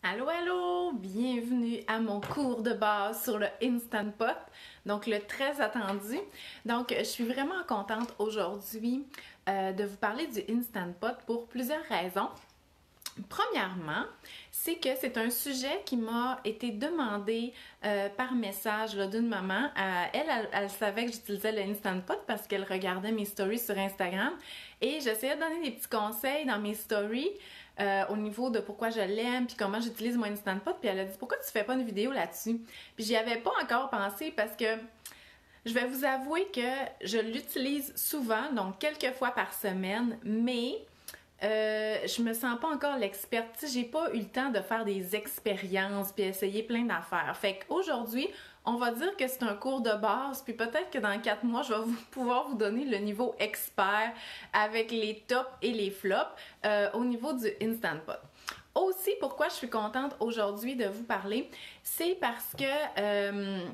Allô, allô! Bienvenue à mon cours de base sur le Instant Pot, donc le très attendu. Donc, je suis vraiment contente aujourd'hui de vous parler du Instant Pot pour plusieurs raisons. Premièrement, c'est que c'est un sujet qui m'a été demandé par message d'une maman. Elle savait que j'utilisais le Instant Pot parce qu'elle regardait mes stories sur Instagram et j'essayais de donner des petits conseils dans mes stories au niveau de pourquoi je l'aime puis comment j'utilise mon Instant Pot. Puis elle a dit pourquoi tu fais pas une vidéo là-dessus? Puis j'y avais pas encore pensé parce que je vais vous avouer que je l'utilise souvent, donc quelques fois par semaine, mais je me sens pas encore l'experte. Tu sais, j'ai pas eu le temps de faire des expériences puis essayer plein d'affaires. Fait qu'aujourd'hui, on va dire que c'est un cours de base, puis peut-être que dans 4 mois, je vais pouvoir vous donner le niveau expert avec les tops et les flops au niveau du Instant Pot. Aussi, pourquoi je suis contente aujourd'hui de vous parler, c'est parce que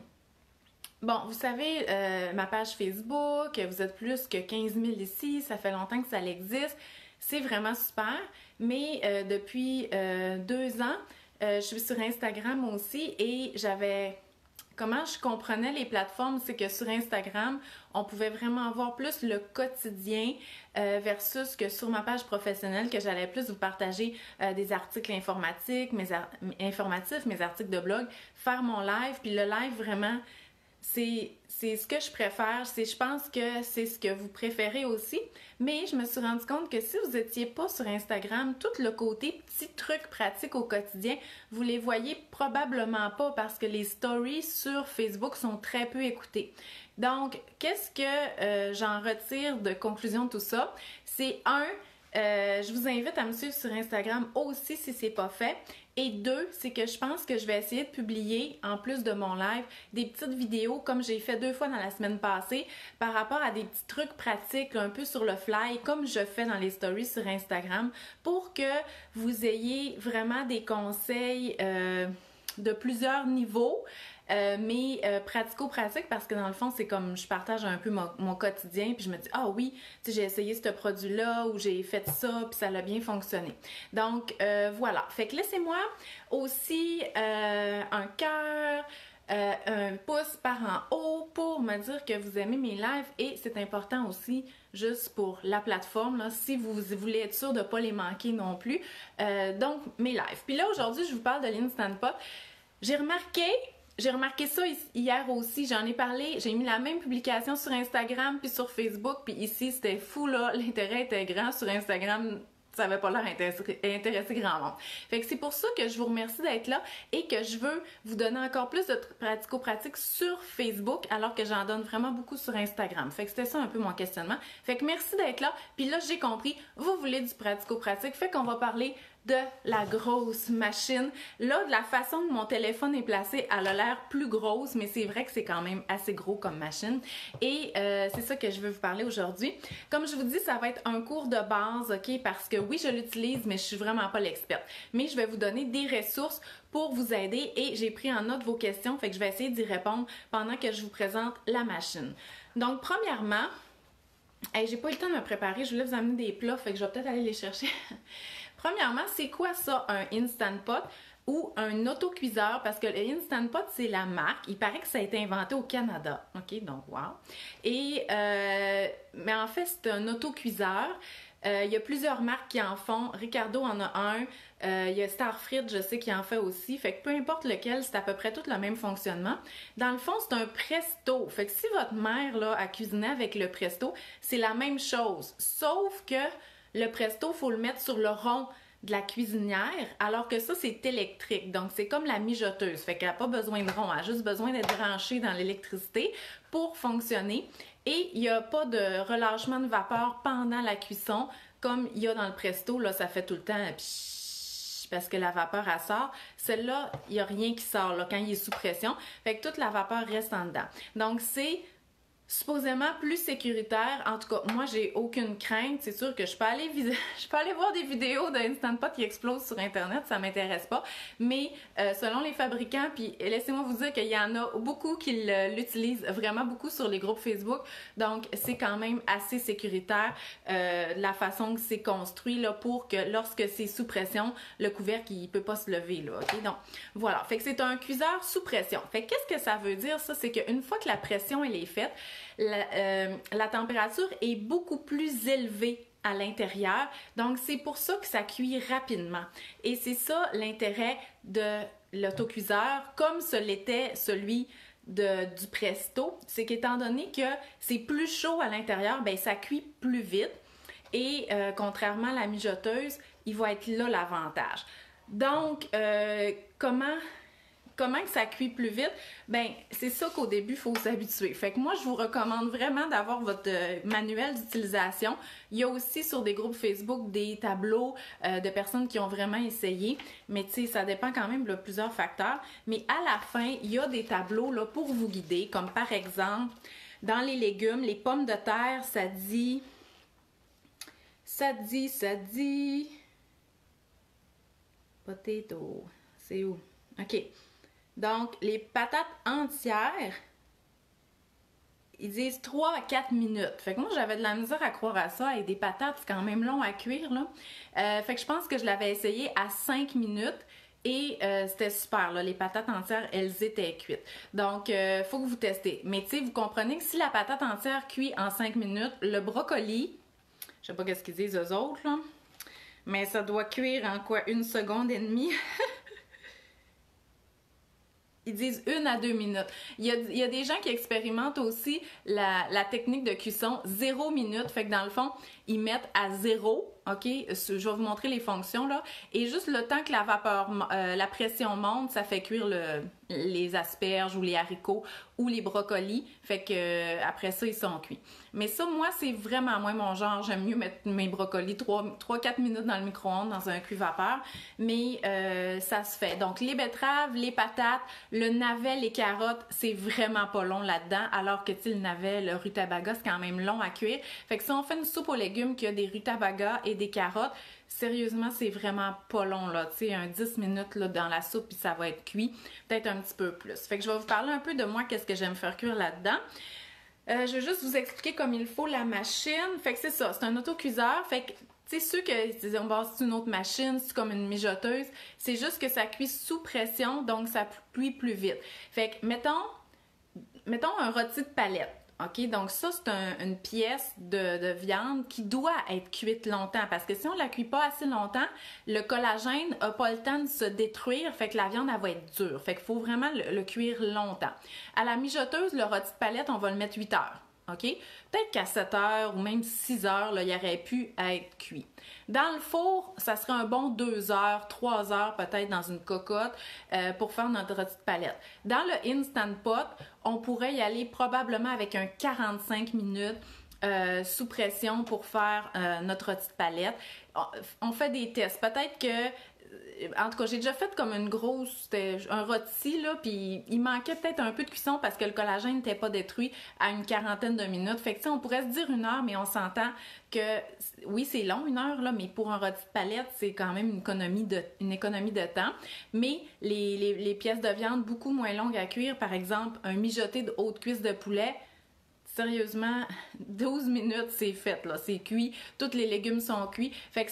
bon, vous savez, ma page Facebook, vous êtes plus que 15 000 ici, ça fait longtemps que ça existe. C'est vraiment super, mais depuis 2 ans, je suis sur Instagram aussi et comment je comprenais les plateformes, c'est que sur Instagram, on pouvait vraiment voir plus le quotidien versus que sur ma page professionnelle, que j'allais plus vous partager des articles informatifs, mes articles de blog, faire mon live, puis le live vraiment... C'est ce que je préfère, je pense que c'est ce que vous préférez aussi, mais je me suis rendu compte que si vous n'étiez pas sur Instagram, tout le côté petits trucs pratiques au quotidien, vous les voyez probablement pas parce que les stories sur Facebook sont très peu écoutées. Donc, qu'est-ce que j'en retire de conclusion de tout ça? C'est je vous invite à me suivre sur Instagram aussi si c'est pas fait. Et 2, c'est que je pense que je vais essayer de publier, en plus de mon live, des petites vidéos comme j'ai fait 2 fois dans la semaine passée par rapport à des petits trucs pratiques un peu sur le fly, comme je fais dans les stories sur Instagram, pour que vous ayez vraiment des conseils de plusieurs niveaux. Mais pratico-pratique parce que dans le fond, c'est comme je partage un peu mon quotidien puis je me dis, ah oui, tu sais, j'ai essayé ce produit-là ou j'ai fait ça puis ça a bien fonctionné. Donc, voilà. Fait que laissez-moi aussi un cœur, un pouce par en haut pour me dire que vous aimez mes lives et c'est important aussi juste pour la plateforme, là, si vous voulez être sûr de ne pas les manquer non plus. Donc, mes lives. Puis là, aujourd'hui, je vous parle de l'Instant Pot. J'ai remarqué ça hier aussi, j'en ai parlé, j'ai mis la même publication sur Instagram puis sur Facebook, puis ici c'était fou là, l'intérêt était grand sur Instagram, ça avait pas l'air intéresser grand monde. Fait que c'est pour ça que je vous remercie d'être là et que je veux vous donner encore plus de pratico-pratiques sur Facebook alors que j'en donne vraiment beaucoup sur Instagram. Fait que c'était ça un peu mon questionnement. Fait que merci d'être là, puis là j'ai compris, vous voulez du pratico-pratique, fait qu'on va parler de la grosse machine. Là, de la façon dont mon téléphone est placé, elle a l'air plus grosse, mais c'est vrai que c'est quand même assez gros comme machine. Et c'est ça que je veux vous parler aujourd'hui. Comme je vous dis, ça va être un cours de base, OK? Parce que oui, je l'utilise, mais je suis vraiment pas l'experte. Mais je vais vous donner des ressources pour vous aider et j'ai pris en note vos questions, fait que je vais essayer d'y répondre pendant que je vous présente la machine. Donc, premièrement, j'ai pas eu le temps de me préparer, je voulais vous amener des plats, fait que je vais peut-être aller les chercher. Premièrement, c'est quoi ça, un Instant Pot ou un autocuiseur? Parce que le Instant Pot, c'est la marque. Il paraît que ça a été inventé au Canada. OK, donc wow. Et, mais en fait, c'est un autocuiseur. Il y a plusieurs marques qui en font. Ricardo en a un. Il y a Starfrit, je sais, qui en fait aussi. Fait que peu importe lequel, c'est à peu près tout le même fonctionnement. Dans le fond, c'est un presto. Fait que si votre mère là, a cuisiné avec le presto, c'est la même chose. Sauf que le presto, il faut le mettre sur le rond de la cuisinière, alors que ça, c'est électrique. Donc, c'est comme la mijoteuse. Fait qu'elle n'a pas besoin de rond. Elle a juste besoin d'être branchée dans l'électricité pour fonctionner. Et il n'y a pas de relâchement de vapeur pendant la cuisson, comme il y a dans le presto. Là, ça fait tout le temps pshhh, parce que la vapeur, elle sort. Celle-là, il n'y a rien qui sort là, quand il est sous pression. Fait que toute la vapeur reste en dedans. Donc, c'est supposément plus sécuritaire. En tout cas, moi, j'ai aucune crainte. C'est sûr que je peux aller je peux aller voir des vidéos d'Instant Pot qui explosent sur Internet, ça m'intéresse pas. Mais selon les fabricants, puis laissez-moi vous dire qu'il y en a beaucoup qui l'utilisent vraiment beaucoup sur les groupes Facebook. Donc, c'est quand même assez sécuritaire la façon que c'est construit là, pour que lorsque c'est sous pression, le couvercle, il peut pas se lever. Là, OK? Donc, voilà. Fait que c'est un cuiseur sous pression. Fait que qu'est-ce que ça veut dire, ça? C'est qu'une fois que la pression, elle est faite, la température est beaucoup plus élevée à l'intérieur. Donc, c'est pour ça que ça cuit rapidement. Et c'est ça l'intérêt de l'autocuiseur, comme ce l'était celui du Presto, c'est qu'étant donné que c'est plus chaud à l'intérieur, ben ça cuit plus vite. Et contrairement à la mijoteuse, il va être là l'avantage. Donc, comment que ça cuit plus vite? Ben, c'est ça qu'au début, il faut s'habituer. Fait que moi, je vous recommande vraiment d'avoir votre manuel d'utilisation. Il y a aussi sur des groupes Facebook des tableaux de personnes qui ont vraiment essayé. Mais tu sais, ça dépend quand même de plusieurs facteurs. Mais à la fin, il y a des tableaux là, pour vous guider. Comme par exemple, dans les légumes, les pommes de terre, ça dit... Potato. C'est où? OK. Donc, les patates entières, ils disent 3 à 4 minutes. Fait que moi, j'avais de la misère à croire à ça. Et des patates, c'est quand même long à cuire, là. Fait que je pense que je l'avais essayé à 5 minutes. Et c'était super, là. Les patates entières, elles étaient cuites. Donc, faut que vous testez. Mais tu sais, vous comprenez que si la patate entière cuit en 5 minutes, le brocoli, je sais pas qu'est-ce qu'ils disent eux autres, là, mais ça doit cuire en quoi? 1 seconde et demie? Ils disent 1 à 2 minutes. Il y a des gens qui expérimentent aussi la technique de cuisson 0 minute. Fait que dans le fond, ils mettent à 0, OK? Je vais vous montrer les fonctions, là. Et juste le temps que la pression monte, ça fait cuire les asperges ou les haricots ou les brocolis. Fait que après ça, ils sont cuits. Mais ça, moi, c'est vraiment moins mon genre. J'aime mieux mettre mes brocolis 3-4 minutes dans le micro-ondes dans un cuit-vapeur. Mais ça se fait. Donc, les betteraves, les patates, le navet, les carottes, c'est vraiment pas long là-dedans. Alors que, tu sais, le navet, le rutabaga, c'est quand même long à cuire. Fait que si on fait une soupe aux légumes qui a des rutabagas et des carottes, sérieusement, c'est vraiment pas long, là. Tu sais, un 10 minutes là, dans la soupe, puis ça va être cuit. Peut-être un petit peu plus. Fait que je vais vous parler un peu de moi, qu'est-ce que j'aime faire cuire là-dedans. Je vais juste vous expliquer comme il faut la machine. Fait que c'est ça, c'est un autocuiseur. Fait que, tu sais, ceux qui disent, c'est une autre machine, c'est comme une mijoteuse, c'est juste que ça cuit sous pression, donc ça cuit plus vite. Fait que, mettons un rôti de palette. OK? Donc ça, c'est une pièce de viande qui doit être cuite longtemps parce que si on ne la cuit pas assez longtemps, le collagène n'a pas le temps de se détruire, fait que la viande, elle va être dure. Fait qu'il faut vraiment le cuire longtemps. À la mijoteuse, le rôti de palette, on va le mettre 8 heures. OK? Peut-être qu'à 7 heures ou même 6 heures, là, il aurait pu être cuit. Dans le four, ça serait un bon 2 heures, 3 heures peut-être dans une cocotte pour faire notre rôti de palette. Dans le Instant Pot, on pourrait y aller probablement avec un 45 minutes sous pression pour faire notre rôti de palette. On fait des tests. Peut-être que en tout cas, j'ai déjà fait comme une grosse, c'était un rôti, là, puis il manquait peut-être un peu de cuisson parce que le collagène n'était pas détruit à une quarantaine de minutes. Fait que, on pourrait se dire 1 heure, mais on s'entend que, oui, c'est long, 1 heure, là, mais pour un rôti de palette, c'est quand même une économie de temps. Mais les pièces de viande beaucoup moins longues à cuire, par exemple, un mijoté de haute cuisse de poulet, sérieusement, 12 minutes, c'est fait, là, c'est cuit. Tous les légumes sont cuits. Fait que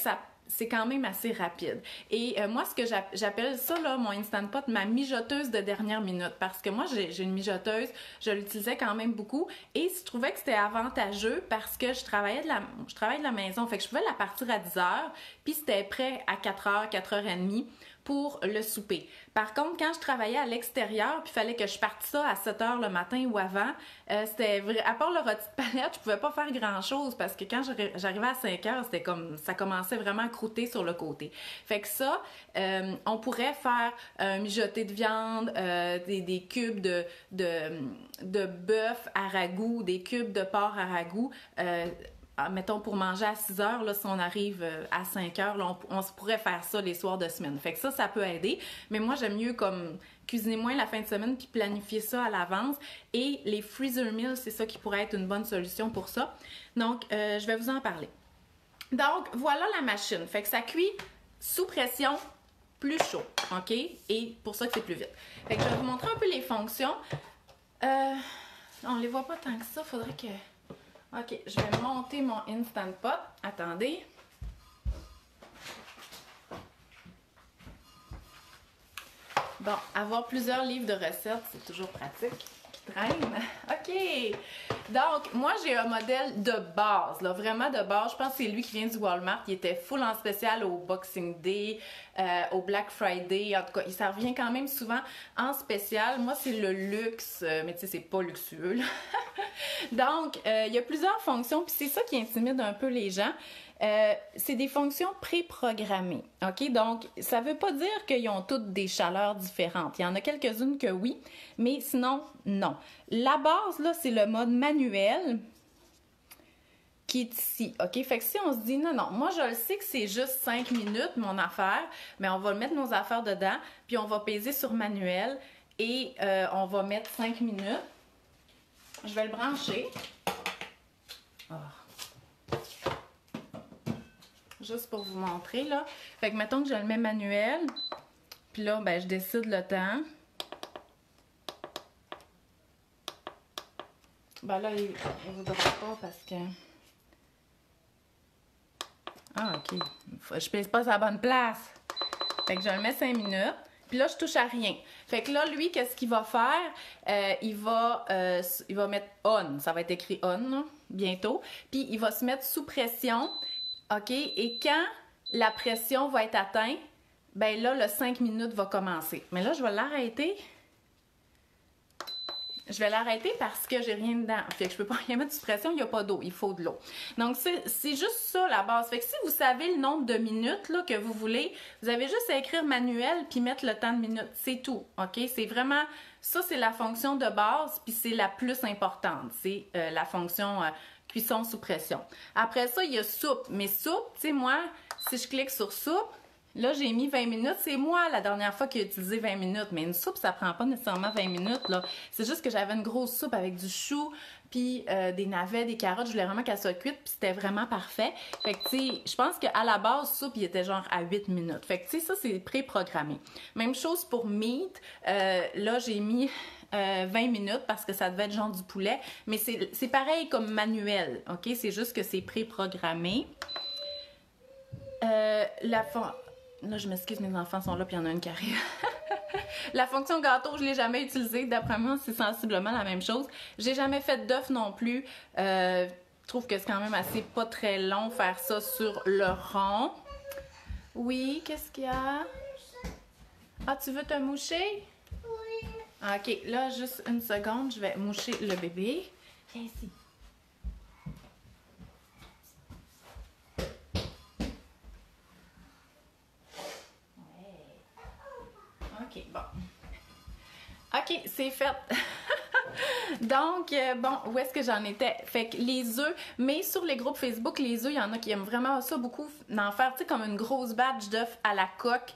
c'est quand même assez rapide. Et moi, ce que j'appelle ça, là, mon Instant Pot, ma mijoteuse de dernière minute. Parce que moi, j'ai une mijoteuse, je l'utilisais quand même beaucoup. Et je trouvais que c'était avantageux parce que je travaillais de la maison. Fait que je pouvais la partir à 10 heures, puis c'était prêt à 4 heures, 4 heures et demie pour le souper. Par contre, quand je travaillais à l'extérieur, puis il fallait que je parte ça à 7 heures le matin ou avant, c'était vrai. À part le rôti de palette, je pouvais pas faire grand-chose parce que quand j'arrivais à 5 heures, c'était comme ça commençait vraiment à croûter sur le côté. Fait que ça, on pourrait faire un mijoté de viande, des cubes de bœuf à ragoût, des cubes de porc à ragoût. mettons pour manger à 6 heures, là, si on arrive à 5 heures, là, on pourrait faire ça les soirs de semaine. Fait que ça peut aider. Mais moi, j'aime mieux comme cuisiner moins la fin de semaine puis planifier ça à l'avance. Et les freezer meals, c'est ça qui pourrait être une bonne solution pour ça. Donc, je vais vous en parler. Donc, voilà la machine. Fait que ça cuit sous pression, plus chaud, OK? Et pour ça que c'est plus vite. Fait que je vais vous montrer un peu les fonctions. On les voit pas tant que ça, faudrait que... OK, je vais monter mon Instant Pot. Attendez. Bon, avoir plusieurs livres de recettes, c'est toujours pratique. OK. Donc, moi, j'ai un modèle de base, là, vraiment de base. Je pense que c'est lui qui vient du Walmart. Il était full en spécial au Boxing Day, au Black Friday. En tout cas, ça revient quand même souvent en spécial. Moi, c'est le luxe, mais tu sais, c'est pas luxueux, là. Donc, il y a plusieurs fonctions, puis c'est ça qui intimide un peu les gens. C'est des fonctions préprogrammées, OK? Donc, ça veut pas dire qu'ils ont toutes des chaleurs différentes. Il y en a quelques-unes que oui, mais sinon, non. La base, là, c'est le mode manuel qui est ici, OK? Fait que si on se dit, non, moi, je le sais que c'est juste 5 minutes, mon affaire, mais on va mettre nos affaires dedans, puis on va peser sur manuel et on va mettre 5 minutes. Je vais le brancher. Oh. Juste pour vous montrer, là. Fait que mettons que je le mets manuel. Puis là, ben, je décide le temps. Ben là, il ne voudra pas parce que... Ah, OK. Je pèse pas sa bonne place. Fait que je le mets 5 minutes. Puis là, je touche à rien. Fait que là, lui, qu'est-ce qu'il va faire? Il va mettre on. Ça va être écrit on, là, bientôt. Puis il va se mettre sous pression. OK? Et quand la pression va être atteinte, ben là, le 5 minutes va commencer. Mais là, je vais l'arrêter. Je vais l'arrêter parce que j'ai rien dedans. Fait que je peux pas rien mettre sous pression, il n'y a pas d'eau, il faut de l'eau. Donc, c'est juste ça la base. Fait que si vous savez le nombre de minutes là, que vous voulez, vous avez juste à écrire manuel puis mettre le temps de minutes. C'est tout, OK? C'est vraiment... Ça, c'est la fonction de base puis c'est la plus importante. C'est la fonction... cuisson sous pression. Après ça, il y a soupe. Mais soupe, tu sais, moi, si je clique sur soupe, là, j'ai mis 20 minutes. C'est moi, la dernière fois, qui ai utilisé 20 minutes. Mais une soupe, ça prend pas nécessairement 20 minutes, là. C'est juste que j'avais une grosse soupe avec du chou, puis des navets, des carottes. Je voulais vraiment qu'elle soit cuite, puis c'était vraiment parfait. Fait que, tu sais, je pense qu'à la base, soupe, il était genre à 8 minutes. Fait que, tu sais, ça, c'est pré-programmé. Même chose pour meat. Là, j'ai mis... 20 minutes parce que ça devait être genre du poulet, mais c'est pareil comme manuel, OK? C'est juste que c'est pré-programmé. Là, je m'excuse, mes enfants sont là, puis il y en a une qui arrive. La fonction gâteau, je ne l'ai jamais utilisée. D'après moi, c'est sensiblement la même chose. J'ai jamais fait d'œuf non plus. Je trouve que c'est quand même assez pas très long faire ça sur le rond. Oui, qu'est-ce qu'il y a? Ah, tu veux te moucher? OK, là, juste une seconde, je vais moucher le bébé. Viens ici. Ouais. OK, bon. OK, c'est fait. Donc, bon, où est-ce que j'en étais? Fait que les œufs, mais sur les groupes Facebook, les œufs, il y en a qui aiment vraiment ça beaucoup, d'en faire, tu sais, comme une grosse batch d'œufs à la coque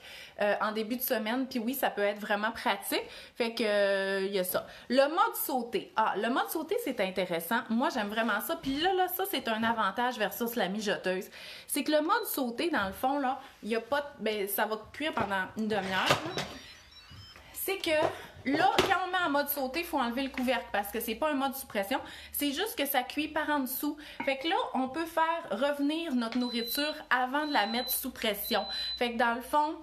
en début de semaine. Puis oui, ça peut être vraiment pratique. Fait que, il y a ça. Le mode sauté. Ah, le mode sauté, c'est intéressant. Moi, j'aime vraiment ça. Puis là, ça, c'est un avantage versus la mijoteuse. C'est que le mode sauté, dans le fond, là, il n'y a pas... Ben, ça va cuire pendant une demi-heure. C'est que... Là, quand on met en mode sauté, il faut enlever le couvercle parce que c'est pas un mode sous pression. C'est juste que ça cuit par en dessous. Fait que là, on peut faire revenir notre nourriture avant de la mettre sous pression. Fait que dans le fond,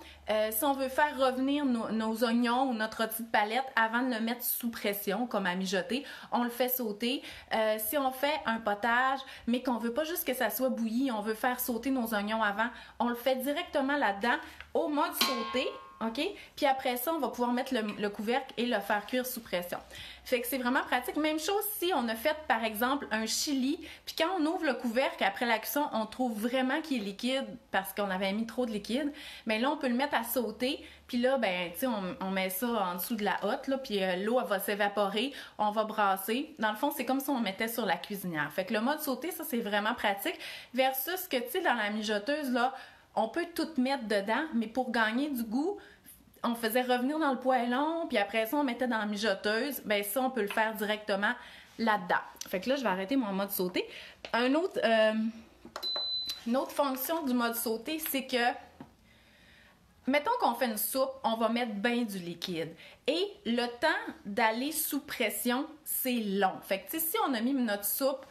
si on veut faire revenir nos oignons ou notre rôti de palette avant de le mettre sous pression, comme à mijoter, on le fait sauter. Si on fait un potage, mais qu'on veut pas juste que ça soit bouilli, on veut faire sauter nos oignons avant, on le fait directement là-dedans au mode sauté. OK? Puis après ça, on va pouvoir mettre le couvercle et le faire cuire sous pression. Fait que c'est vraiment pratique. Même chose si on a fait, par exemple, un chili, puis quand on ouvre le couvercle après la cuisson, on trouve vraiment qu'il est liquide parce qu'on avait mis trop de liquide. Mais là, on peut le mettre à sauter, puis là, ben, tu sais, on met ça en dessous de la hotte, là, puis l'eau, elle va s'évaporer, on va brasser. Dans le fond, c'est comme si on mettait sur la cuisinière. Fait que le mode sauté, ça, c'est vraiment pratique. Versus que, tu sais, dans la mijoteuse, là, on peut tout mettre dedans, mais pour gagner du goût, on faisait revenir dans le poêlon, puis après ça, on mettait dans la mijoteuse. Ben ça, on peut le faire directement là-dedans. Fait que là, je vais arrêter mon mode sauté. Une autre fonction du mode sauté, c'est que, mettons qu'on fait une soupe, on va mettre bien du liquide. Et le temps d'aller sous pression, c'est long. Fait que, tu sais, si on a mis notre soupe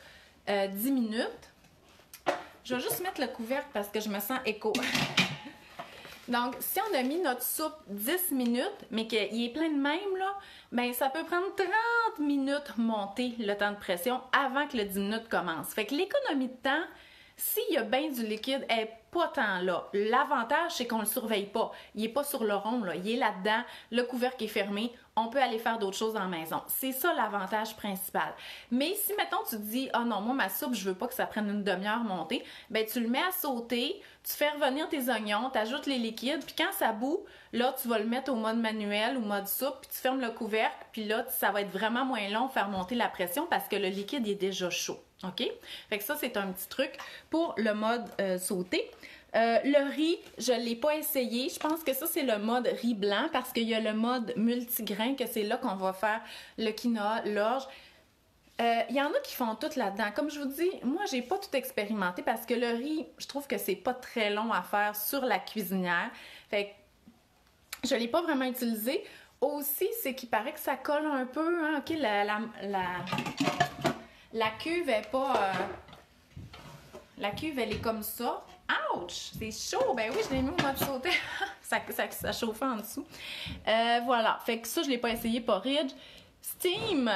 10 minutes, je vais juste mettre le couvercle parce que je me sens écho. Donc, si on a mis notre soupe 10 minutes, mais qu'il est plein de même, là, ben ça peut prendre 30 minutes monter le temps de pression avant que le 10 minutes commence. Fait que l'économie de temps, s'il y a bien du liquide, elle n'est pas tant là. L'avantage, c'est qu'on ne le surveille pas. Il n'est pas sur le rond, là. Il est là-dedans, le couvercle est fermé, on peut aller faire d'autres choses dans la maison. C'est ça l'avantage principal. Mais si, mettons, tu te dis « Ah non, moi, ma soupe, je veux pas que ça prenne une demi-heure monter », ben tu le mets à sauter, tu fais revenir tes oignons, tu ajoutes les liquides, puis quand ça bout, là, tu vas le mettre au mode manuel ou mode soupe, puis tu fermes le couvercle, puis là, ça va être vraiment moins long de faire monter la pression parce que le liquide est déjà chaud. OK? Fait que ça, c'est un petit truc pour le mode sauté. Le riz, je ne l'ai pas essayé. Je pense que ça, c'est le mode riz blanc parce qu'il y a le mode multigrain, que c'est là qu'on va faire le quinoa, l'orge. Il y en a qui font tout là-dedans. Comme je vous dis, moi, j'ai pas tout expérimenté parce que le riz, je trouve que c'est pas très long à faire sur la cuisinière. Fait que je l'ai pas vraiment utilisé. Aussi, c'est qu'il paraît que ça colle un peu. Hein? OK, la cuve est pas... La cuve, elle est comme ça. Ouch! C'est chaud! Ben oui, je l'ai mis au mode sauté. ça chauffait en dessous. Voilà. Fait que ça, je l'ai pas essayé, porridge. Steam!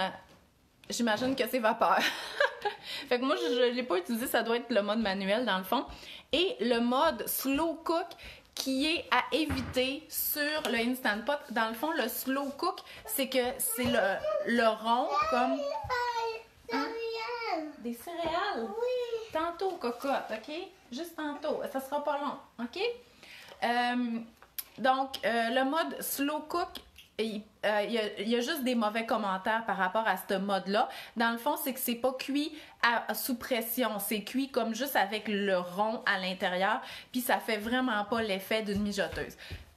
J'imagine que c'est vapeur. Fait que moi, je l'ai pas utilisé. Ça doit être le mode manuel, dans le fond. Et le mode slow cook, qui est à éviter sur le Instant Pot. Dans le fond, le slow cook, c'est que c'est le rond, comme... Hein? Des céréales? Oui. Tantôt, cocotte, OK? Juste tantôt. Ça sera pas long, OK? Donc, le mode slow cook, il y a juste des mauvais commentaires par rapport à ce mode-là. Dans le fond, c'est que c'est pas cuit sous pression. C'est cuit comme juste avec le rond à l'intérieur. Puis ça fait vraiment pas l'effet d'une mijoteuse.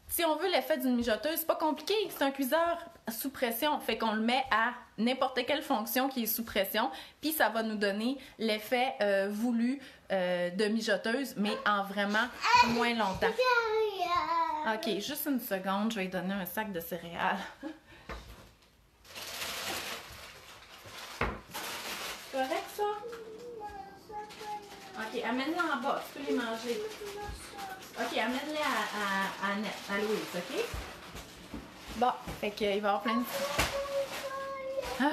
Si on veut l'effet d'une mijoteuse, c'est pas compliqué, c'est un cuiseur sous pression. Fait qu'on le met à n'importe quelle fonction qui est sous pression, puis ça va nous donner l'effet voulu de mijoteuse, mais en vraiment moins longtemps. OK, juste une seconde, je vais lui donner un sac de céréales. C'est correct, ça? OK, amène-les en bas, tu peux les manger. OK, amène-les à Louise, OK? Bon, fait qu'il va y avoir plein de... Ah!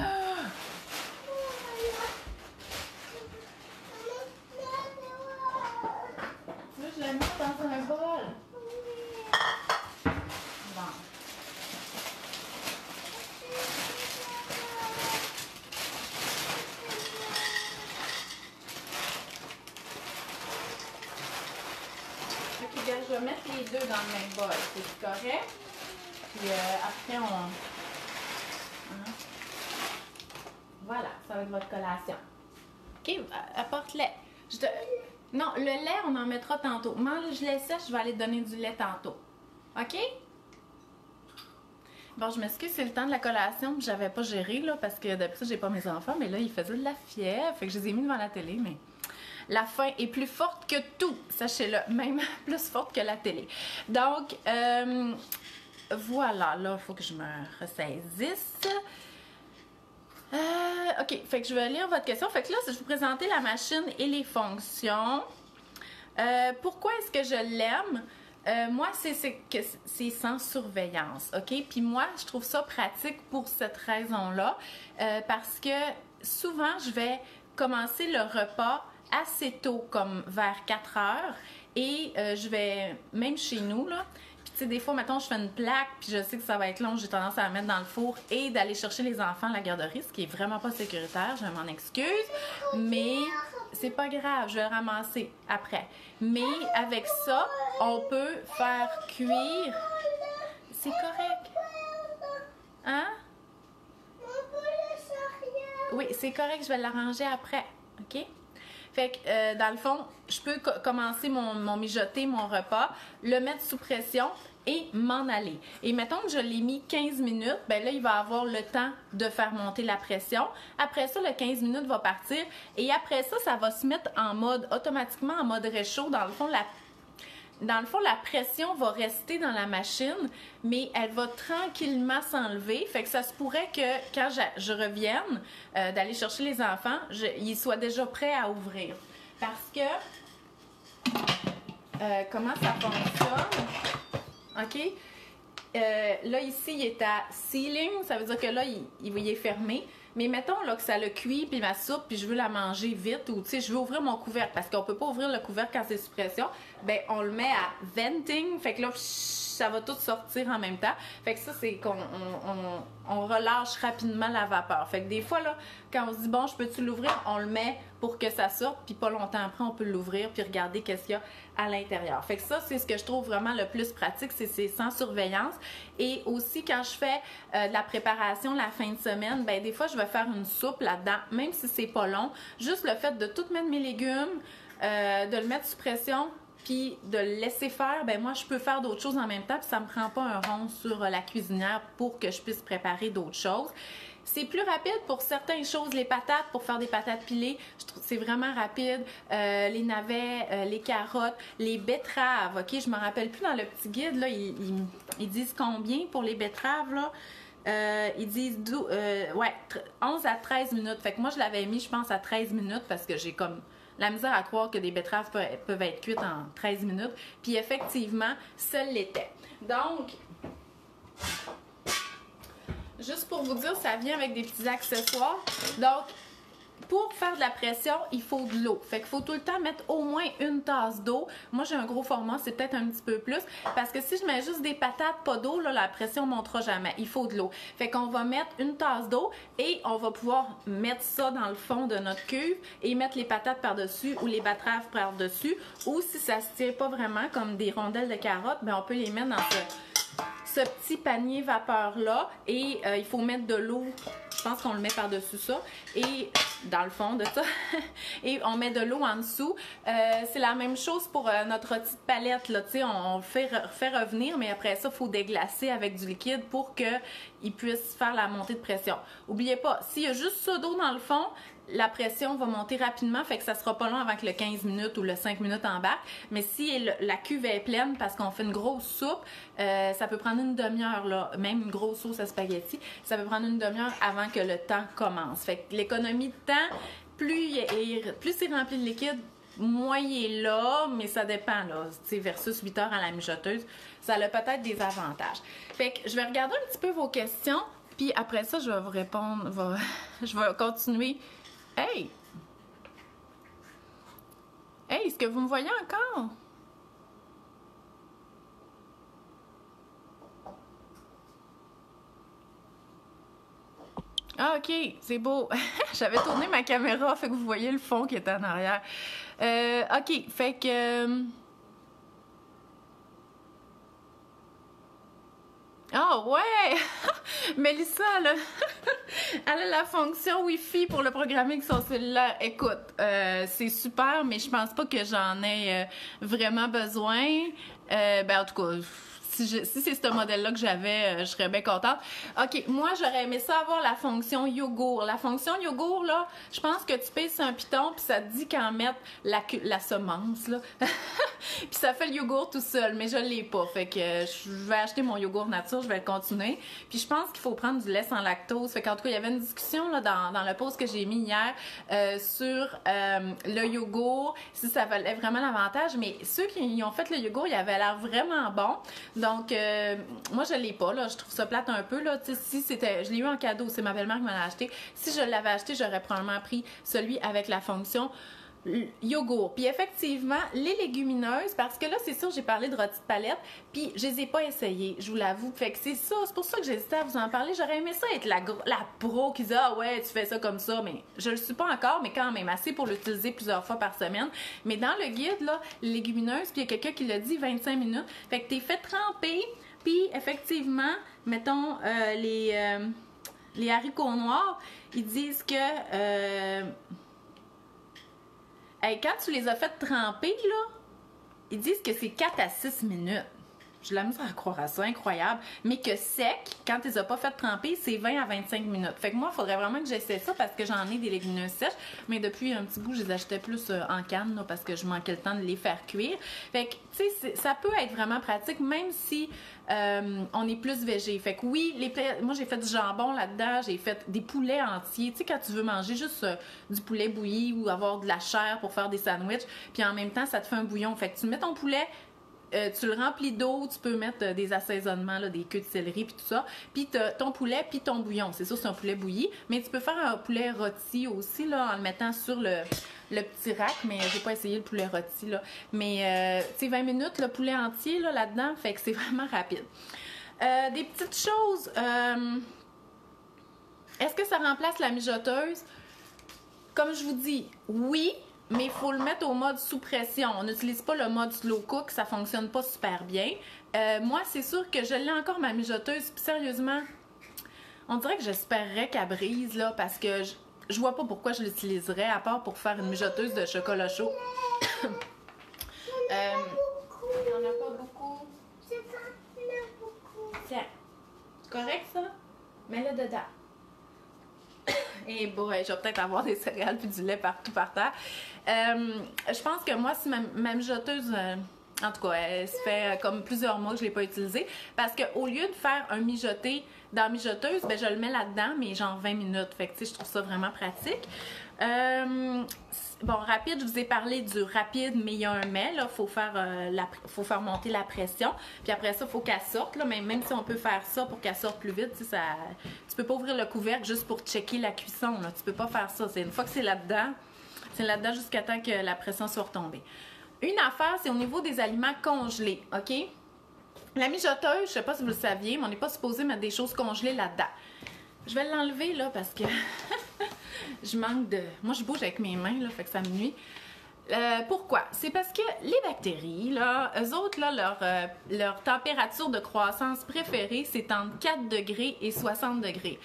Là, je la mets dans un bol. Bon. OK, gars, je vais mettre les deux dans le même bol. C'est correct? Puis après, on... Hein? Voilà, ça va être votre collation. OK, apporte-lait. Non, le lait, on en mettra tantôt. Mange le lait sèche, je vais aller te donner du lait tantôt. OK? Bon, je m'excuse, c'est le temps de la collation. J'avais pas géré, là, parce que d'habitude, j'ai pas mes enfants. Mais là, ils faisaient de la fièvre. Fait que je les ai mis devant la télé, mais... La faim est plus forte que tout, sachez-le. Même plus forte que la télé. Donc, voilà, là, il faut que je me ressaisisse. OK, fait que je vais lire votre question. Fait que là, je vais vous présenter la machine et les fonctions. Pourquoi est-ce que je l'aime? Moi, c'est que c'est sans surveillance, OK? Puis moi, je trouve ça pratique pour cette raison-là. Parce que souvent, je vais commencer le repas assez tôt, comme vers 4 heures. Et je vais, même chez nous, là, Puis tu sais, des fois, mettons, je fais une plaque, puis je sais que ça va être long, j'ai tendance à la mettre dans le four et d'aller chercher les enfants à la garderie, ce qui est vraiment pas sécuritaire, je m'en excuse. Mais c'est pas grave, je vais le ramasser après. Mais avec ça, on peut faire cuire. C'est correct. Hein? Oui, c'est correct, je vais l'arranger après. OK? Fait que, dans le fond, je peux commencer mon mijoter, mon repas, le mettre sous pression et m'en aller. Et mettons que je l'ai mis 15 minutes, ben là, il va avoir le temps de faire monter la pression. Après ça, le 15 minutes va partir. Et après ça, ça va se mettre en mode, automatiquement en mode réchaud. Dans le fond, la pression va rester dans la machine, mais elle va tranquillement s'enlever. Fait que ça se pourrait que quand je revienne d'aller chercher les enfants, ils soient déjà prêts à ouvrir. Parce que, comment ça fonctionne? OK? Là, ici, il est à sealing. Ça veut dire que là, il est fermé. Mais mettons là, que ça le cuit, puis ma soupe, puis je veux la manger vite, ou tu sais, je veux ouvrir mon couvercle, parce qu'on peut pas ouvrir le couvercle quand c'est sous pression, ben on le met à venting, fait que là, ça va tout sortir en même temps. Fait que ça, c'est qu'on on relâche rapidement la vapeur. Fait que des fois, là, quand on se dit, bon, je peux-tu l'ouvrir, on le met pour que ça sorte, puis pas longtemps après, on peut l'ouvrir, puis regarder qu'est-ce qu'il y a à l'intérieur. Fait que ça, c'est ce que je trouve vraiment le plus pratique, c'est sans surveillance. Et aussi, quand je fais de la préparation la fin de semaine, ben des fois, je vais faire une soupe là-dedans, même si c'est pas long. Juste le fait de tout mettre mes légumes, de le mettre sous pression, puis de le laisser faire, ben moi, je peux faire d'autres choses en même temps, puis ça me prend pas un rond sur la cuisinière pour que je puisse préparer d'autres choses. C'est plus rapide pour certaines choses. Les patates, pour faire des patates pilées, je trouve c'est vraiment rapide. Les navets, les carottes, les betteraves, OK? Je me rappelle plus dans le petit guide, là, ils disent combien pour les betteraves, là? Ils disent 11 à 13 minutes. Fait que moi, je l'avais mis, je pense, à 13 minutes parce que j'ai comme la misère à croire que des betteraves peuvent être cuites en 13 minutes. Puis effectivement, ça l'était. Donc, juste pour vous dire, ça vient avec des petits accessoires. Donc, pour faire de la pression, il faut de l'eau. Fait qu'il faut tout le temps mettre au moins une tasse d'eau. Moi, j'ai un gros format, c'est peut-être un petit peu plus. Parce que si je mets juste des patates, pas d'eau, là, la pression ne montera jamais. Il faut de l'eau. Fait qu'on va mettre une tasse d'eau et on va pouvoir mettre ça dans le fond de notre cuve et mettre les patates par-dessus ou les betteraves par-dessus. Ou si ça se tient pas vraiment comme des rondelles de carottes, ben on peut les mettre dans ce petit panier vapeur-là et il faut mettre de l'eau. Je pense qu'on le met par-dessus ça et dans le fond de ça et on met de l'eau en dessous. C'est la même chose pour notre petite palette là, tu sais, on le fait revenir, mais après ça, il faut déglacer avec du liquide pour qu'il puisse faire la montée de pression. N'oubliez pas, s'il y a juste ça d'eau dans le fond, la pression va monter rapidement, fait que ça sera pas long avant que le 15 minutes ou le 5 minutes embarque. Mais si la cuve est pleine parce qu'on fait une grosse soupe, ça peut prendre une demi-heure, là, même une grosse sauce à spaghetti, ça peut prendre une demi-heure avant que le temps commence. Fait que l'économie de temps, plus c'est rempli de liquide, moins il est là, mais ça dépend, là, versus 8 heures à la mijoteuse, ça a peut-être des avantages. Fait que je vais regarder un petit peu vos questions, puis après ça, je vais vous répondre, je vais continuer. Hey! Hey, est-ce que vous me voyez encore? Ah, OK, c'est beau. J'avais tourné ma caméra, fait que vous voyez le fond qui est en arrière. OK, fait que... Ah ouais! Mélissa, elle a la fonction Wi-Fi pour le programmer avec son cellulaire. Écoute, c'est super, mais je pense pas que j'en ai vraiment besoin. Ben en tout cas, si c'est ce modèle-là que j'avais, je serais bien contente. OK, moi, j'aurais aimé ça avoir la fonction yogourt. La fonction yogourt, là, je pense que tu pèses sur un piton, puis ça te dit qu'en mettre la semence, là. Puis ça fait le yogourt tout seul, mais je l'ai pas. Fait que je vais acheter mon yogourt nature, je vais le continuer. Puis je pense qu'il faut prendre du lait sans lactose. Fait qu'en tout cas, il y avait une discussion là, dans le post que j'ai mis hier sur le yogourt, si ça valait vraiment l'avantage. Mais ceux qui ont fait le yogourt, il avait l'air vraiment bon. Donc, moi, je l'ai pas, là. Je trouve ça plate un peu, là. Tu sais, si c'était... Je l'ai eu en cadeau. C'est ma belle-mère qui me l'a acheté. Si je l'avais acheté, j'aurais probablement pris celui avec la fonction yogourt. Puis effectivement, les légumineuses, parce que là, c'est sûr, j'ai parlé de rôti de palette, puis je les ai pas essayées, je vous l'avoue. Fait que c'est ça, c'est pour ça que j'hésitais à vous en parler. J'aurais aimé ça être la pro qui dit « Ah ouais, tu fais ça comme ça », mais je le suis pas encore, mais quand même, assez pour l'utiliser plusieurs fois par semaine. Mais dans le guide, là, les légumineuses, puis il y a quelqu'un qui l'a dit, 25 minutes. Fait que t'es fait tremper, puis effectivement, mettons, les haricots noirs, ils disent que... Hey, quand tu les as fait tremper, là, ils disent que c'est 4 à 6 minutes. J'ai la misère à croire à ça, incroyable. Mais que sec, quand tu les as pas fait tremper, c'est 20 à 25 minutes. Fait que moi, il faudrait vraiment que j'essaie ça parce que j'en ai des légumineuses sèches. Mais depuis un petit bout, je les achetais plus en canne là, parce que je manquais le temps de les faire cuire. Fait que, tu sais, ça peut être vraiment pratique, même si on est plus végé. Fait que oui, moi, j'ai fait du jambon là-dedans. J'ai fait des poulets entiers. Tu sais, quand tu veux manger juste du poulet bouilli ou avoir de la chair pour faire des sandwichs, puis en même temps, ça te fait un bouillon. Fait que tu mets ton poulet... tu le remplis d'eau, tu peux mettre des assaisonnements, là, des queues de céleri puis tout ça. Puis ton poulet puis ton bouillon. C'est sûr, c'est un poulet bouilli. Mais tu peux faire un poulet rôti aussi là, en le mettant sur le petit rack. Mais j'ai pas essayé le poulet rôti. Là. Mais tu sais, 20 minutes, le poulet entier là-dedans. Fait que c'est vraiment rapide. Des petites choses. Est-ce que ça remplace la mijoteuse? Comme je vous dis, oui. Mais il faut le mettre au mode sous pression. On n'utilise pas le mode slow cook, ça fonctionne pas super bien. Moi, c'est sûr que je l'ai encore ma mijoteuse. Puis sérieusement, on dirait que j'espérerais qu'elle brise, là, parce que je vois pas pourquoi je l'utiliserais, à part pour faire une mijoteuse de chocolat chaud. Il n'y en a pas beaucoup. Tiens, c'est correct ça? Mets-le dedans. Et bon, je vais peut-être avoir des céréales puis du lait partout par terre. Je pense que moi, si ma mijoteuse, en tout cas, ça fait comme plusieurs mois que je ne l'ai pas utilisée. Parce qu'au lieu de faire un mijoté dans la mijoteuse, ben, je le mets là-dedans, mais genre 20 minutes. Fait que, tu sais, je trouve ça vraiment pratique. Bon, rapide, je vous ai parlé du rapide, mais il y a un mais, là, faut faire monter la pression. Puis après ça, il faut qu'elle sorte, là, même si on peut faire ça pour qu'elle sorte plus vite, tu peux pas ouvrir le couvercle juste pour checker la cuisson, là. Tu peux pas faire ça. Une fois que c'est là-dedans jusqu'à temps que la pression soit retombée. Une affaire, c'est au niveau des aliments congelés, OK? La mijoteuse, je sais pas si vous le saviez, mais on n'est pas supposé mettre des choses congelées là-dedans. Je vais l'enlever, là, parce que je manque de... Moi, je bouge avec mes mains, là, fait que ça me nuit. Pourquoi? C'est parce que les bactéries, là, eux autres, là, leur température de croissance préférée, c'est entre 4 degrés et 60 degrés.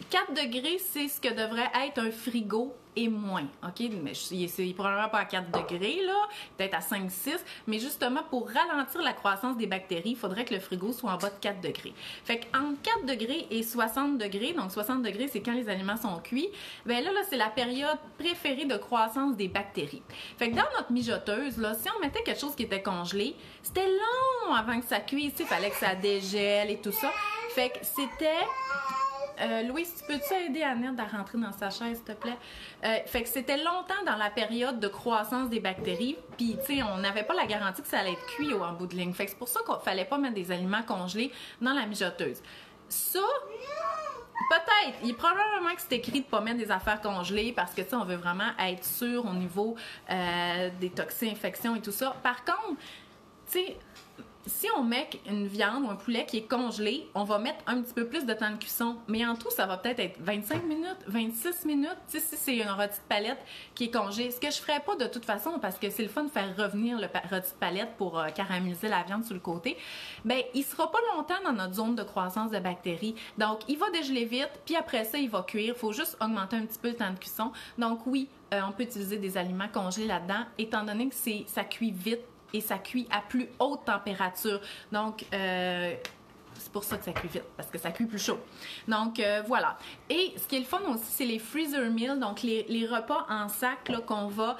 4 degrés, c'est ce que devrait être un frigo et moins, OK? Mais il est probablement pas à 4 degrés, là, peut-être à 5-6, mais justement, pour ralentir la croissance des bactéries, il faudrait que le frigo soit en bas de 4 degrés. Fait qu'entre 4 degrés et 60 degrés, donc 60 degrés, c'est quand les aliments sont cuits, bien là, c'est la période préférée de croissance des bactéries. Fait que dans notre mijoteuse, là, si on mettait quelque chose qui était congelé, c'était long avant que ça cuise, il fallait que ça dégèle et tout ça. Fait que c'était... Louise, tu peux-tu aider Annette à rentrer dans sa chaise, s'il te plaît? Fait que c'était longtemps dans la période de croissance des bactéries, puis tu sais, on n'avait pas la garantie que ça allait être cuit en bout de ligne. Fait que c'est pour ça qu'il fallait pas mettre des aliments congelés dans la mijoteuse. Ça, peut-être, il est probablement que c'est écrit de pas mettre des affaires congelées parce que tu sais, on veut vraiment être sûr au niveau des toxines-infections et tout ça. Par contre, tu sais, si on met une viande ou un poulet qui est congelé, on va mettre un petit peu plus de temps de cuisson. Mais en tout, ça va peut-être être 25 minutes, 26 minutes. Tu sais, si c'est une rôti de palette qui est congelée. Ce que je ferais pas de toute façon, parce que c'est le fun de faire revenir le rôti de palette pour caraméliser la viande sur le côté, bien, il sera pas longtemps dans notre zone de croissance de bactéries. Donc, il va dégeler vite, puis après ça, il va cuire. Il faut juste augmenter un petit peu le temps de cuisson. Donc, oui, on peut utiliser des aliments congelés là-dedans, étant donné que ça cuit vite et ça cuit à plus haute température. Donc, c'est pour ça que ça cuit vite, parce que ça cuit plus chaud. Donc, voilà. Et ce qui est le fun aussi, c'est les freezer meals, donc les repas en sac qu'on va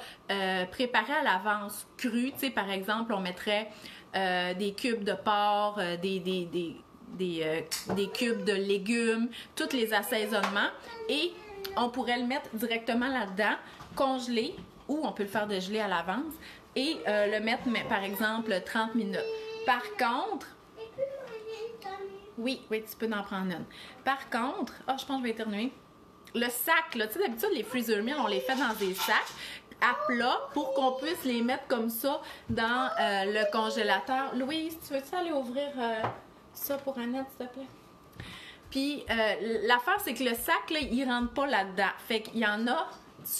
préparer à l'avance crus. Tu sais, par exemple, on mettrait des cubes de porc, des cubes de légumes, tous les assaisonnements. Et on pourrait le mettre directement là-dedans, congelé, ou on peut le faire dégeler à l'avance. Et le mettre, par exemple, 30 minutes. Par contre... Oui, tu peux en prendre une. Par contre... je pense que je vais éternuer. Le sac, là, tu sais, d'habitude, les freezer meals, on les fait dans des sacs. à plat pour qu'on puisse les mettre comme ça dans le congélateur. Louise, tu veux-tu aller ouvrir ça pour Annette, s'il te plaît? Puis l'affaire, c'est que le sac, là, il rentre pas là-dedans. Fait qu'il y en a,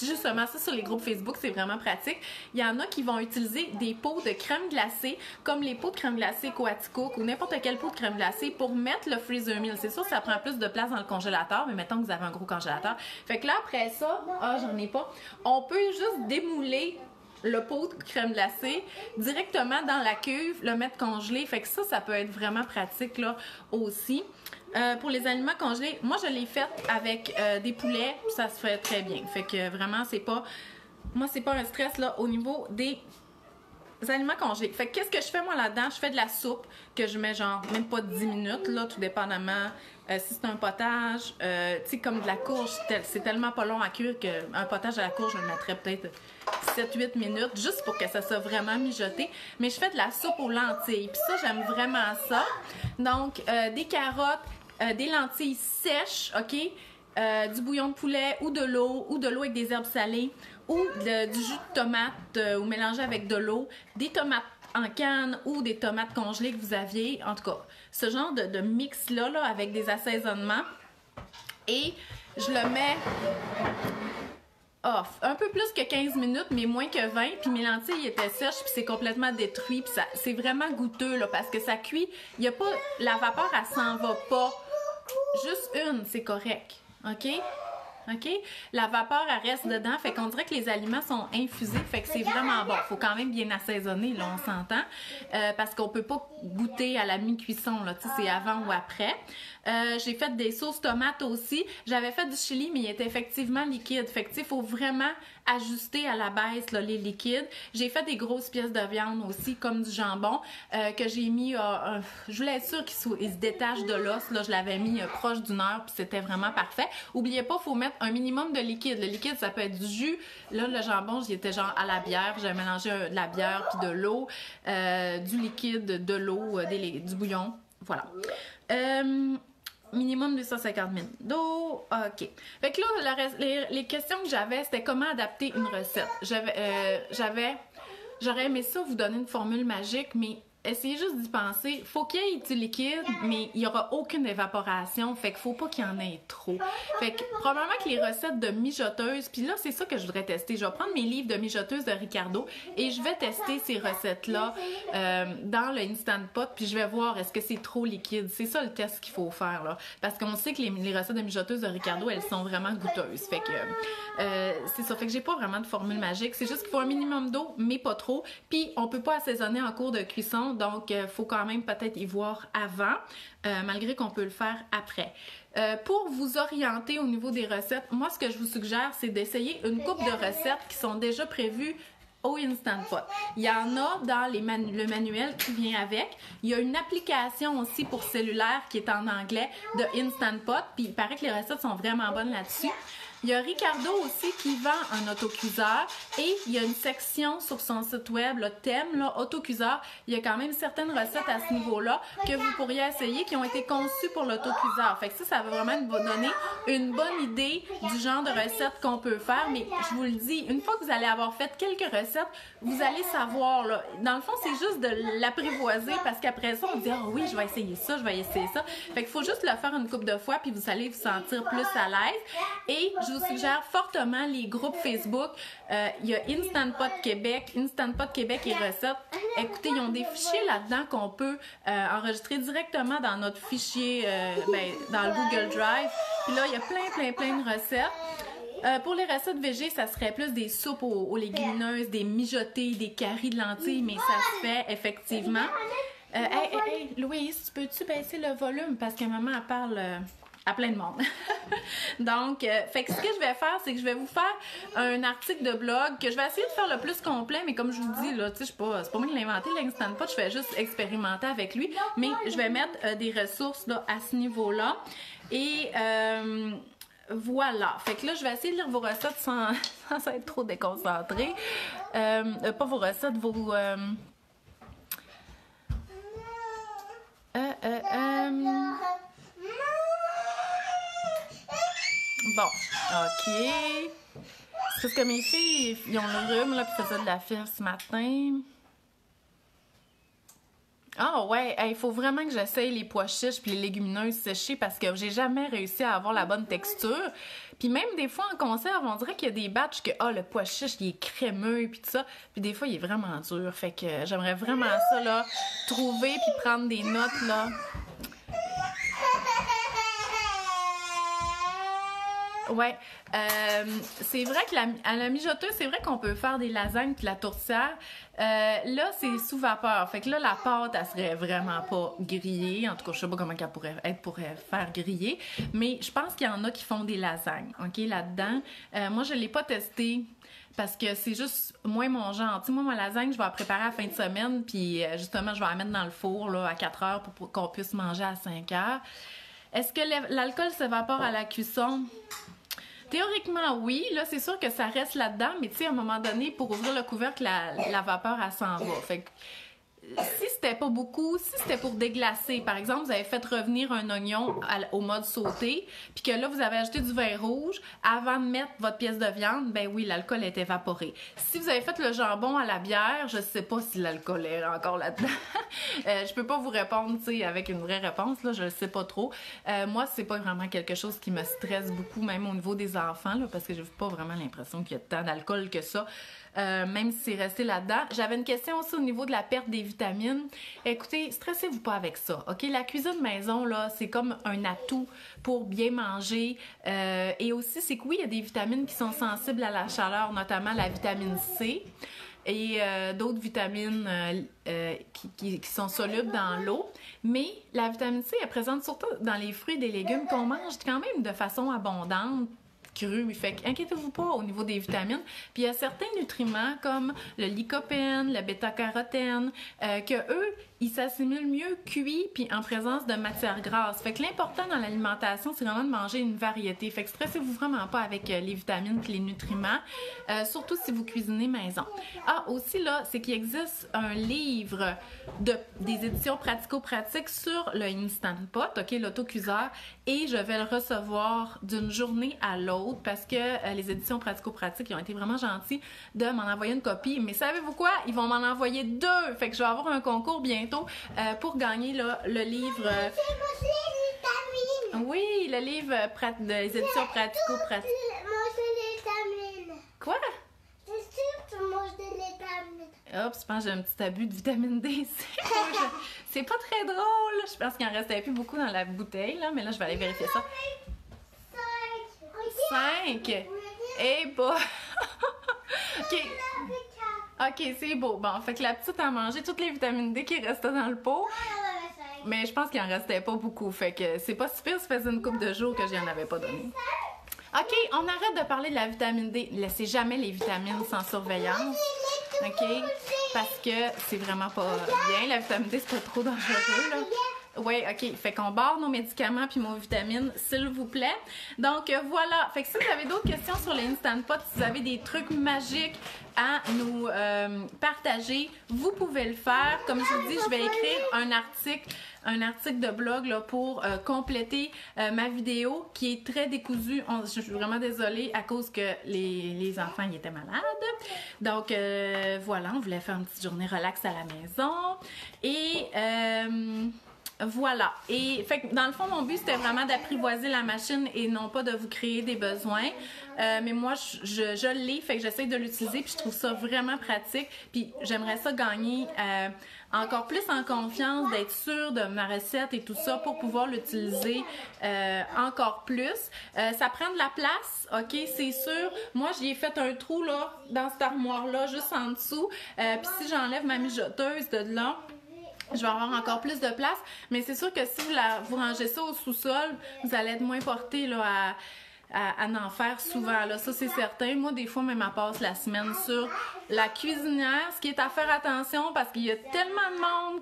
justement, ça sur les groupes Facebook, c'est vraiment pratique. Il y en a qui vont utiliser des pots de crème glacée, comme les pots de crème glacée Coaticook ou n'importe quel pot de crème glacée pour mettre le freezer meal. C'est sûr que ça prend plus de place dans le congélateur, mais mettons que vous avez un gros congélateur. Fait que là, après ça, j'en ai pas. On peut juste démouler le pot de crème glacée directement dans la cuve, le mettre congelé. Fait que ça peut être vraiment pratique là aussi. Pour les aliments congelés, moi je l'ai fait avec des poulets, ça se fait très bien. Fait que vraiment, c'est pas un stress là au niveau des aliments congelés. Fait que qu'est-ce que je fais moi là-dedans? Je fais de la soupe que je mets genre même pas 10 minutes là, tout dépendamment. Si c'est un potage, tu sais, comme de la courge, c'est tellement pas long à cuire qu'un potage à la courge, je le mettrais peut-être 7-8 minutes, juste pour que ça soit vraiment mijoté. Mais je fais de la soupe aux lentilles, puis ça, j'aime vraiment ça. Donc, des carottes, des lentilles sèches, OK? Du bouillon de poulet ou de l'eau avec des herbes salées ou du jus de tomate ou mélangé avec de l'eau, des tomates en canne ou des tomates congelées que vous aviez. En tout cas, ce genre de mix-là là, avec des assaisonnements. Et je le mets off. Un peu plus que 15 minutes, mais moins que 20. Puis mes lentilles étaient sèches, puis c'est complètement détruit. Puis c'est vraiment goûteux, là, parce que ça cuit. Il y a pas... La vapeur, elle s'en va pas. Juste une, c'est correct. OK? OK? La vapeur, elle reste dedans. Fait qu'on dirait que les aliments sont infusés. Fait que c'est vraiment bon. Faut quand même bien assaisonner, là, on s'entend. Parce qu'on peut pas goûter à la mi-cuisson, là. Tu sais, c'est avant ou après. J'ai fait des sauces tomates aussi. J'avais fait du chili, mais il était effectivement liquide. Fait que, tu sais, il faut vraiment ajuster à la baisse, là, les liquides. J'ai fait des grosses pièces de viande aussi, comme du jambon, que j'ai mis... je voulais être sûre qu'il se détache de l'os. Là, je l'avais mis proche d'une heure, puis c'était vraiment parfait. Oubliez pas, il faut mettre un minimum de liquide. Le liquide, ça peut être du jus. Là, le jambon, j'y étais genre à la bière. J'avais mélangé de la bière puis de l'eau, du liquide, de l'eau, du bouillon. Voilà. Minimum 250 000 d'eau. OK. Fait que là, les questions que j'avais, c'était comment adapter une recette. J'aurais aimé ça vous donner une formule magique, mais essayez juste d'y penser. Faut qu'il y ait du liquide, mais il n'y aura aucune évaporation. Fait qu'il faut pas qu'il y en ait trop. Fait que probablement que les recettes de mijoteuses, puis là, c'est ça que je voudrais tester. Je vais prendre mes livres de mijoteuses de Ricardo et je vais tester ces recettes-là dans le Instant Pot, puis je vais voir est-ce que c'est trop liquide. C'est ça le test qu'il faut faire, là. Parce qu'on sait que les recettes de mijoteuses de Ricardo, elles sont vraiment goûteuses. Fait que c'est ça. Fait que j'ai pas vraiment de formule magique. C'est juste qu'il faut un minimum d'eau, mais pas trop. Puis on peut pas assaisonner en cours de cuisson. Donc, il faut quand même peut-être y voir avant, malgré qu'on peut le faire après. Pour vous orienter au niveau des recettes, moi, ce que je vous suggère, c'est d'essayer une couple de recettes qui sont déjà prévues au Instant Pot. Il y en a dans le manuel qui vient avec. Il y a une application aussi pour cellulaire qui est en anglais de Instant Pot, puis il paraît que les recettes sont vraiment bonnes là-dessus. Il y a Ricardo aussi qui vend un autocuiseur et il y a une section sur son site web, le thème, là, autocuiseur. Il y a quand même certaines recettes à ce niveau-là que vous pourriez essayer qui ont été conçues pour l'autocuiseur. Fait que ça va vraiment vous donner une bonne idée du genre de recettes qu'on peut faire. Mais je vous le dis, une fois que vous allez avoir fait quelques recettes, vous allez savoir, là. Dans le fond, c'est juste de l'apprivoiser parce qu'après ça, on dit « Ah oui, je vais essayer ça, je vais essayer ça ». Fait qu'il faut juste le faire une couple de fois puis vous allez vous sentir plus à l'aise. Et je vous suggère fortement les groupes Facebook. Il y a Instant Pot Québec, Instant Pot Québec et recettes. Écoutez, ils ont des fichiers là-dedans qu'on peut enregistrer directement dans notre fichier, dans le Google Drive. Puis là, il y a plein de recettes. Pour les recettes végé, ça serait plus des soupes aux légumineuses, des mijotés, des caries de lentilles, mais ça se fait effectivement. Hey, Louise, peux-tu baisser le volume? Parce que maman, elle parle à plein de monde. Donc, fait que ce que je vais faire, c'est que je vais vous faire un article de blog que je vais essayer de faire le plus complet, mais comme je vous dis, là, tu sais, c'est pas moi qui l'ai inventé, l'Instant Pot, je vais juste expérimenter avec lui, mais je vais mettre des ressources là, à ce niveau-là. Et voilà. Fait que là, je vais essayer de lire vos recettes sans être trop déconcentrée. Pas vos recettes, vos... Bon, OK. Parce que mes filles, ils ont le rhume, là, puis faisaient de la fièvre ce matin. Ah ouais, il faut vraiment que j'essaye les pois chiches puis les légumineuses séchées parce que j'ai jamais réussi à avoir la bonne texture. Puis même des fois en conserve, on dirait qu'il y a des batchs que le pois chiche il est crémeux puis tout ça, puis des fois il est vraiment dur. Fait que j'aimerais vraiment ça là, trouver puis prendre des notes là. Ouais, c'est vrai que à la mijoteuse, c'est vrai qu'on peut faire des lasagnes puis la tourtière. Là, c'est sous vapeur. Fait que là, la pâte, elle serait vraiment pas grillée. En tout cas, je sais pas comment elle pourrait être pour faire griller. Mais je pense qu'il y en a qui font des lasagnes, OK, là-dedans. Moi, je l'ai pas testé parce que c'est juste moins mon genre. Tu sais, moi, ma lasagne, je vais la préparer à la fin de semaine puis justement, je vais la mettre dans le four là, à 4 heures pour qu'on puisse manger à 5 heures. Est-ce que l'alcool s'évapore à la cuisson? Théoriquement, oui. Là, c'est sûr que ça reste là-dedans, mais tu sais, à un moment donné, pour ouvrir le couvercle, la vapeur, elle s'en va. Fait que si c'était pas beaucoup, si c'était pour déglacer, par exemple, vous avez fait revenir un oignon au mode sauté, puis que là, vous avez ajouté du vin rouge avant de mettre votre pièce de viande, ben oui, l'alcool est évaporé. Si vous avez fait le jambon à la bière, je sais pas si l'alcool est encore là-dedans. Je peux pas vous répondre, tu sais, avec une vraie réponse, là, je le sais pas trop. Moi, c'est pas vraiment quelque chose qui me stresse beaucoup, même au niveau des enfants, là, parce que j'ai pas vraiment l'impression qu'il y a tant d'alcool que ça. Même si c'est resté là-dedans. J'avais une question aussi au niveau de la perte des vitamines. Écoutez, stressez-vous pas avec ça, OK? La cuisine maison, là, c'est comme un atout pour bien manger. Et aussi, c'est que oui, il y a des vitamines qui sont sensibles à la chaleur, notamment la vitamine C et d'autres vitamines qui sont solubles dans l'eau. Mais la vitamine C est présente surtout dans les fruits et des légumes qu'on mange quand même de façon abondante. Cru. Fait qu'inquiétez-vous pas au niveau des vitamines. Puis il y a certains nutriments comme le lycopène, le bêta-carotène, que eux, ils s'assimilent mieux cuits puis en présence de matières grasses. Fait que l'important dans l'alimentation, c'est vraiment de manger une variété. Fait que stressez-vous vraiment pas avec les vitamines puis les nutriments, surtout si vous cuisinez maison. Ah, aussi là, c'est qu'il existe un livre des éditions pratico-pratiques sur le Instant Pot, OK, l'autocuiseur, et je vais le recevoir d'une journée à l'autre parce que les éditions pratico-pratiques, ils ont été vraiment gentils de m'en envoyer une copie. Mais savez-vous quoi? Ils vont m'en envoyer 2! Fait que je vais avoir un concours bientôt pour gagner là, le livre... Oui, le livre des éditions pratico-pratiques. Quoi? Tu manges de l'étamine. Oups, je pense que j'ai un petit abus de vitamine D. C'est pas très drôle. Je pense qu'il en restait plus beaucoup dans la bouteille, là, mais là, je vais aller vérifier ça. 5. Eh bah! OK. OK, c'est beau. Bon, fait que la petite a mangé toutes les vitamines D qui restaient dans le pot. Mais je pense qu'il en restait pas beaucoup. Fait que c'est pas si pire, ça faisait une couple de jours que j'y en avais pas donné. OK, on arrête de parler de la vitamine D. Laissez jamais les vitamines sans surveillance. OK? Parce que c'est vraiment pas bien. La vitamine D, c'est pas trop dangereux, là. Oui, OK. Fait qu'on barre nos médicaments puis nos vitamines, s'il vous plaît. Donc, voilà. Fait que si vous avez d'autres questions sur les Instant Pot, si vous avez des trucs magiques à nous partager, vous pouvez le faire. Comme je vous dis, je vais écrire un article de blog là, pour compléter ma vidéo qui est très décousue. Je suis vraiment désolée à cause que les enfants ils étaient malades. Donc, voilà, on voulait faire une petite journée relax à la maison. Et... voilà. Et fait que dans le fond, mon but, c'était vraiment d'apprivoiser la machine et non pas de vous créer des besoins. Mais moi, je l'ai, fait que j'essaie de l'utiliser puis je trouve ça vraiment pratique. Puis j'aimerais ça gagner encore plus en confiance, d'être sûre de ma recette et tout ça pour pouvoir l'utiliser encore plus. Ça prend de la place, OK, c'est sûr. Moi, j'y ai fait un trou là, dans cette armoire-là, juste en dessous. Puis si j'enlève ma mijoteuse de là, je vais avoir encore plus de place, mais c'est sûr que si vous rangez ça au sous-sol, vous allez être moins porté là, à en faire souvent. Là. Ça, c'est certain. Moi, des fois, même, elle passe la semaine sur la cuisinière, ce qui est à faire attention parce qu'il y a tellement de monde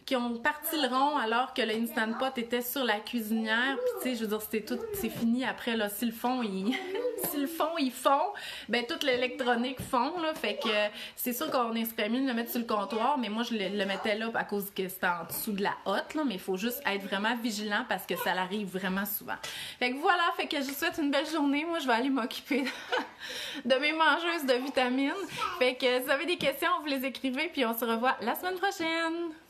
qui ont parti le rond alors que le Instant Pot était sur la cuisinière. Puis tu sais, je veux dire, c'est fini après, là. Si le fond, ils fond, ben toute l'électronique fond, là. Fait que c'est sûr qu'on serait mieux de le mettre sur le comptoir, mais moi, je le mettais là à cause que c'était en dessous de la hotte, là. Mais il faut juste être vraiment vigilant parce que ça arrive vraiment souvent. Fait que voilà, fait que je vous souhaite une belle journée. Moi, je vais aller m'occuper de mes mangeuses de vitamines. Fait que si vous avez des questions, vous les écrivez, puis on se revoit la semaine prochaine!